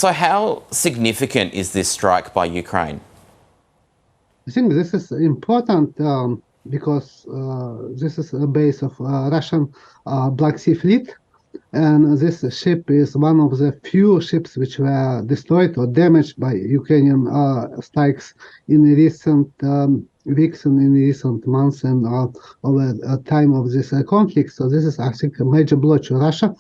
So how significant is this strike by Ukraine? I think this is important because this is a base of Russian Black Sea Fleet, and this ship is one of the few ships which were destroyed or damaged by Ukrainian strikes in recent weeks and in recent months and over time of this conflict. So this is, I think, a major blow to Russia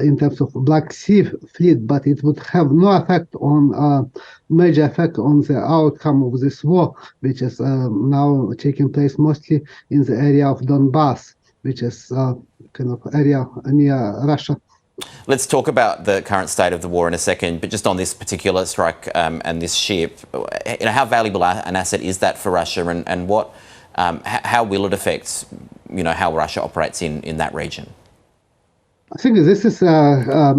in terms of Black Sea Fleet, but it would have no effect on major effect on the outcome of this war, which is now taking place mostly in the area of Donbass, which is kind of area near Russia. Let's talk about the current state of the war in a second, but just on this particular strike and this ship, how valuable an asset is that for Russia, and what, how will it affect, how Russia operates in that region? I think this is a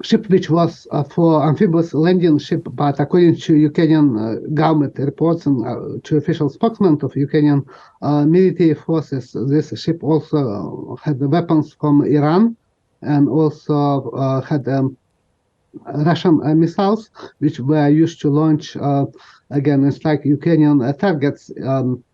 ship which was for amphibious landing ship, but according to Ukrainian government reports and to official spokesman of Ukrainian military forces, this ship also had the weapons from Iran and also had Russian missiles, which were used to launch again and strike Ukrainian targets,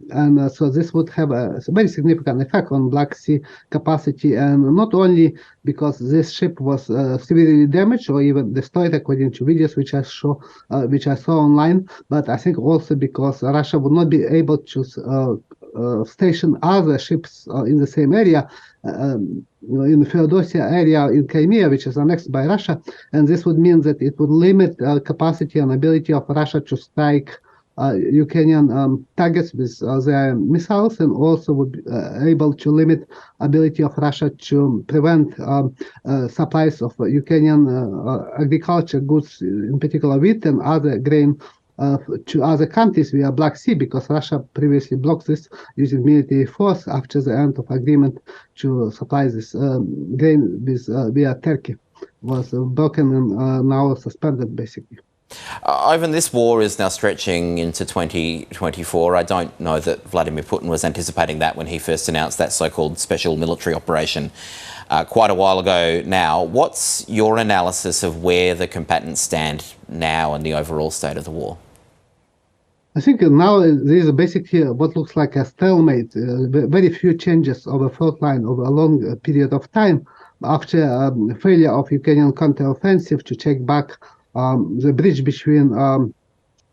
and so this would have a very significant effect on Black Sea capacity, and not only because this ship was severely damaged or even destroyed, according to videos which I saw online, but I think also because Russia would not be able to station other ships in the same area, in the Feodosia area in Crimea, which is annexed by Russia, and this would mean that it would limit capacity and ability of Russia to strike Ukrainian targets with their missiles, and also would be able to limit ability of Russia to prevent supplies of Ukrainian agriculture goods, in particular wheat and other grain, to other countries via Black Sea, because Russia previously blocked this using military force after the end of agreement to supply this grain with, via Turkey was broken and now suspended, basically. Ivan, this war is now stretching into 2024. I don't know that Vladimir Putin was anticipating that when he first announced that so-called special military operation quite a while ago now. What's your analysis of where the combatants stand now and the overall state of the war? I think now there is basically what looks like a stalemate, very few changes of a front line over a long period of time after failure of Ukrainian counteroffensive to take back the bridge between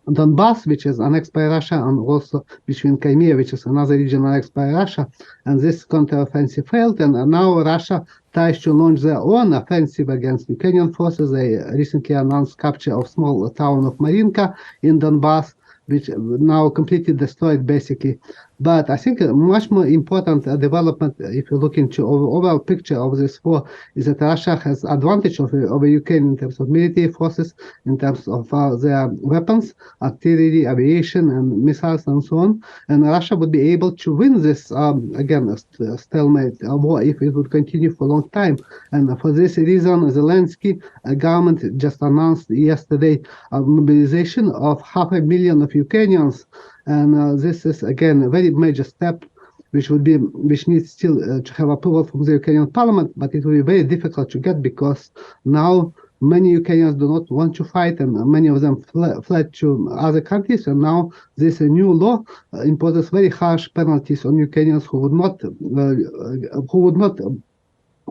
Donbass, which is annexed by Russia, and also between Crimea, which is another region annexed by Russia. And this counteroffensive failed, and now Russia tries to launch their own offensive against Ukrainian forces. They recently announced capture of small town of Marinka in Donbass, which now completely destroyed, basically. But I think a much more important development, if you look into overall picture of this war, is that Russia has advantage over Ukraine in terms of military forces, in terms of their weapons, artillery, aviation, and missiles, and so on. And Russia would be able to win this, again, a stalemate war if it would continue for a long time. And for this reason, Zelensky government just announced yesterday a mobilization of 500,000 of Ukrainians. And this is, again, a very major step, which needs still to have approval from the Ukrainian parliament, but it will be very difficult to get because now many Ukrainians do not want to fight, and many of them fled to other countries. And now this new law imposes very harsh penalties on Ukrainians who would not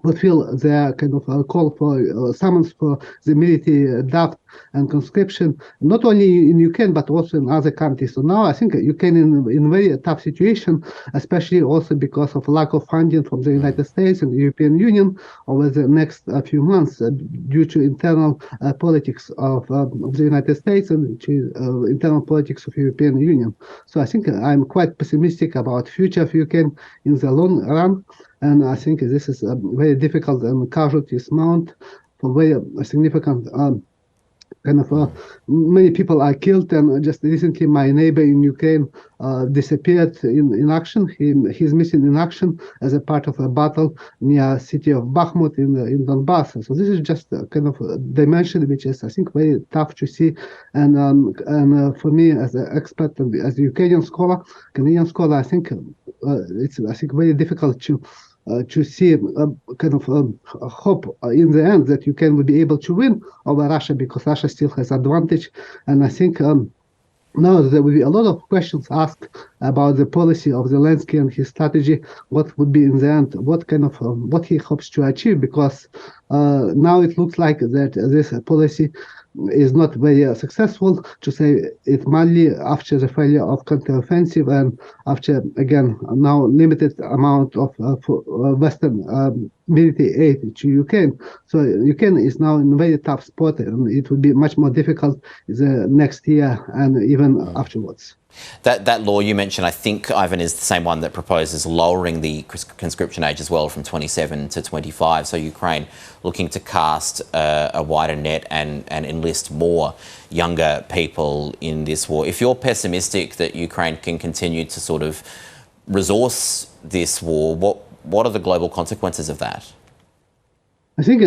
fulfill their kind of call for summons for the military draft and conscription, not only in Ukraine, but also in other countries. So now I think Ukraine in a very tough situation, especially also because of lack of funding from the United States and the European Union over the next few months due to internal politics of the United States and to internal politics of the European Union. So I think I'm quite pessimistic about future of Ukraine in the long run. And I think this is a very difficult and casualties mount for very significant many people are killed. And just recently my neighbor in Ukraine disappeared in action. He's missing in action as a part of a battle near city of Bakhmut in Donbass. So this is just a kind of a dimension which is, I think, very tough to see. And for me as an expert and as a Canadian scholar, I think it's very difficult to to see kind of hope in the end that Ukraine will be able to win over Russia, because Russia still has advantage. And I think now there will be a lot of questions asked about the policy of Zelensky and his strategy. What would be in the end, what kind of what he hopes to achieve? Because now it looks like that this policy is not very successful, to say it mildly, after the failure of counteroffensive and after, again, now limited amount of Western military aid to Ukraine. So Ukraine is now in a very tough spot, and it will be much more difficult the next year and even afterwards. That law you mentioned, I think, Ivan, is the same one that proposes lowering the conscription age as well from 27 to 25. So Ukraine looking to cast a wider net and enlist more younger people in this war. If you're pessimistic that Ukraine can continue to sort of resource this war, what are the global consequences of that? I think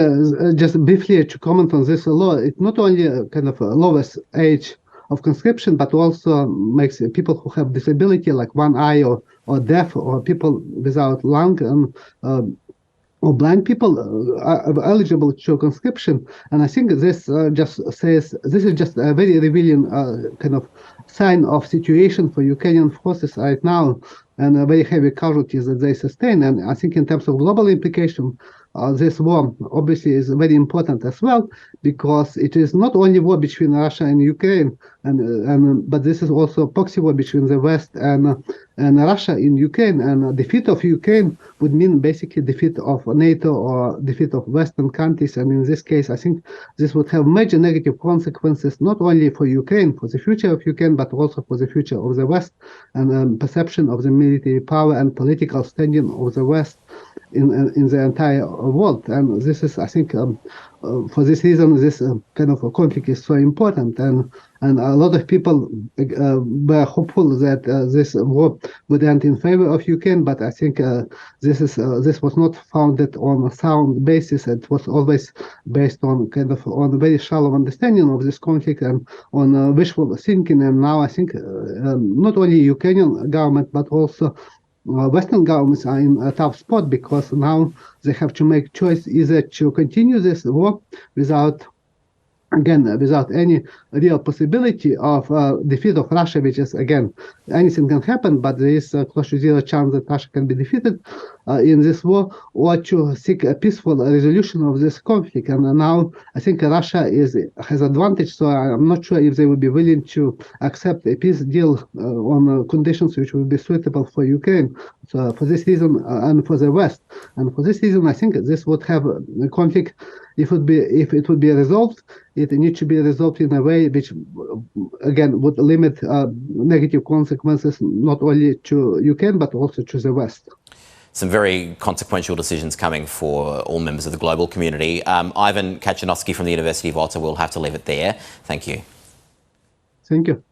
just briefly to comment on this law, it not only kind of lowers age of conscription, but also makes people who have disability, like one eye or deaf, or people without lung or blind people are eligible to conscription. And I think this just says, this is just a very revealing kind of sign of situation for Ukrainian forces right now, and very heavy casualties that they sustain. And I think in terms of global implication, this war obviously is very important as well, because it is not only war between Russia and Ukraine, but this is also a proxy war between the West and Russia in Ukraine. And defeat of Ukraine would mean basically defeat of NATO or defeat of Western countries. And in this case, I think this would have major negative consequences, not only for Ukraine, for the future of Ukraine, but also for the future of the West and perception of the military power and political standing of the West in the entire world. And this is, I think, for this reason, this kind of a conflict is so important. And a lot of people were hopeful that this war would end in favor of Ukraine, but I think this was not founded on a sound basis. It was always based on on a very shallow understanding of this conflict and on wishful thinking. And now I think not only Ukrainian government, but also Western governments are in a tough spot, because now they have to make choice either to continue this war without any real possibility of defeat of Russia, which is, again, anything can happen, but there is a close to zero chance that Russia can be defeated in this war, or to seek a peaceful resolution of this conflict. And now I think Russia has advantage, so I'm not sure if they would be willing to accept a peace deal on conditions which would be suitable for Ukraine. So for this reason, and for the West, and for this reason, I think this would have a conflict. If it would be resolved, it needs to be resolved in a way which, again, would limit negative consequences not only to Ukraine but also to the West. Some very consequential decisions coming for all members of the global community. Ivan Kachanovsky from the University of Ottawa, we'll have to leave it there. Thank you. Thank you.